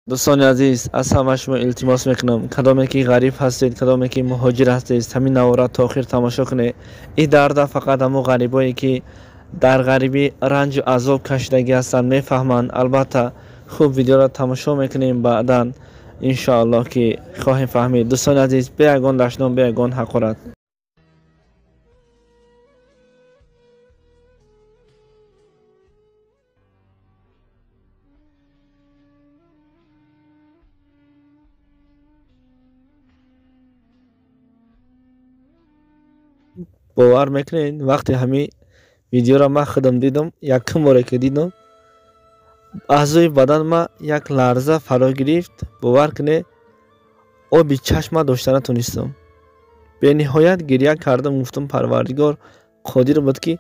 دوستان عزیز، از همه شما التماس میکنم کدامی که غریب هستید، کدامی که مهاجر هستید، همین نوارا تا آخر تماشا کنید. این درد فقط همو غریبایی که در غریبی رنج و عذاب کشیدگی هستند میفهمند. البته خوب ویدیو را تماشا میکنیم، بعدا ان شاء الله که خواهیم فهمید. دوستان عزیز، بیاگان دشنام، بیاگان حقارت. باور میکنین وقتی همین ویدیو را من خودم دیدم، یکم باره که دیدم اعضای بدن ما یک لرزه فرا گرفت. باور کنه آبی چشم داشته نتونستم. به نهایت گریه کردم، گفتم پروردگار قادر بود که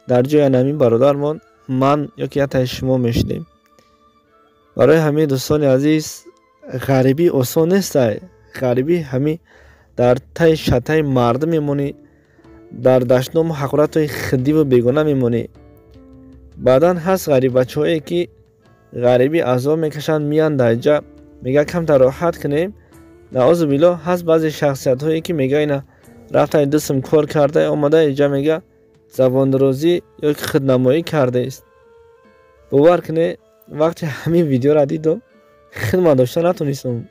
در جای نمی برادرمان من یا که حتی شما میشدیم. برای همه دوستان عزیز، غریبی آسان نیست. غریبی همین در تای شتای مردم میمونی، در دشنام و حقارت های خدی و بیگانه میمونی. بعدا هست غریب بچه هایی که غریبی عذاب میکشند، میان در اینجا میگه کم تا راحت کنیم. نعوذ بالله هست بعضی شخصیت هایی که میگه اینا رفته دستم کار کرده آمده اینجا میگه زبان درازی یا که خودنمایی کرده است. باور کنه وقتی همین ویدیو را دیدم خدمت داشته نتونستم.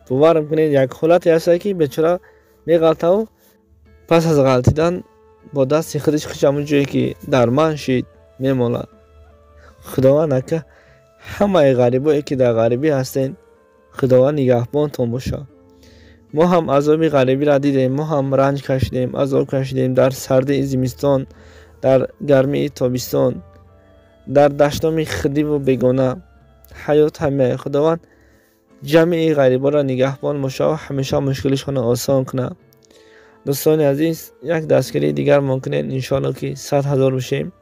باورم کنید یک حالتی هست که بیچاره میغلطه و پس از غلطیدن با دست خودش همون جایی که درمان شید میماند. خداوند نکه همه غریبایی که در غریبی هستین خداوند نگهبانتون باشه. ما هم عذاب غریبی را دیدیم، ما هم رنج کشیدیم، عذاب کشیدیم در سردی زمستان، در گرمی تابستان، در دشتام خدی و بیگانه. حیات همه خداوند جمعی غریبا را نگهبان باشه و همیشه مشکلشون آسان کنه. دوستان عزیز، یک دستگیری دیگر ممکنه انشاءالله که 100,000 بشیم.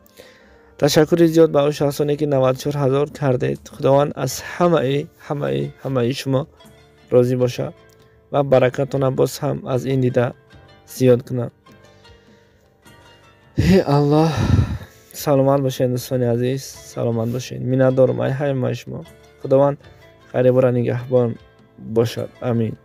تشکر زیاد به اون شخصانی که 94,000 کردید. خداوند از همه شما راضی باشه و برکتون باز هم از این دیده زیاد کنه. ای الله، سلامت باشین دوستان عزیز، سلامت باشین. مینا دارم ای همه شما. خداوند غریبا را نگهبان باشد. امین.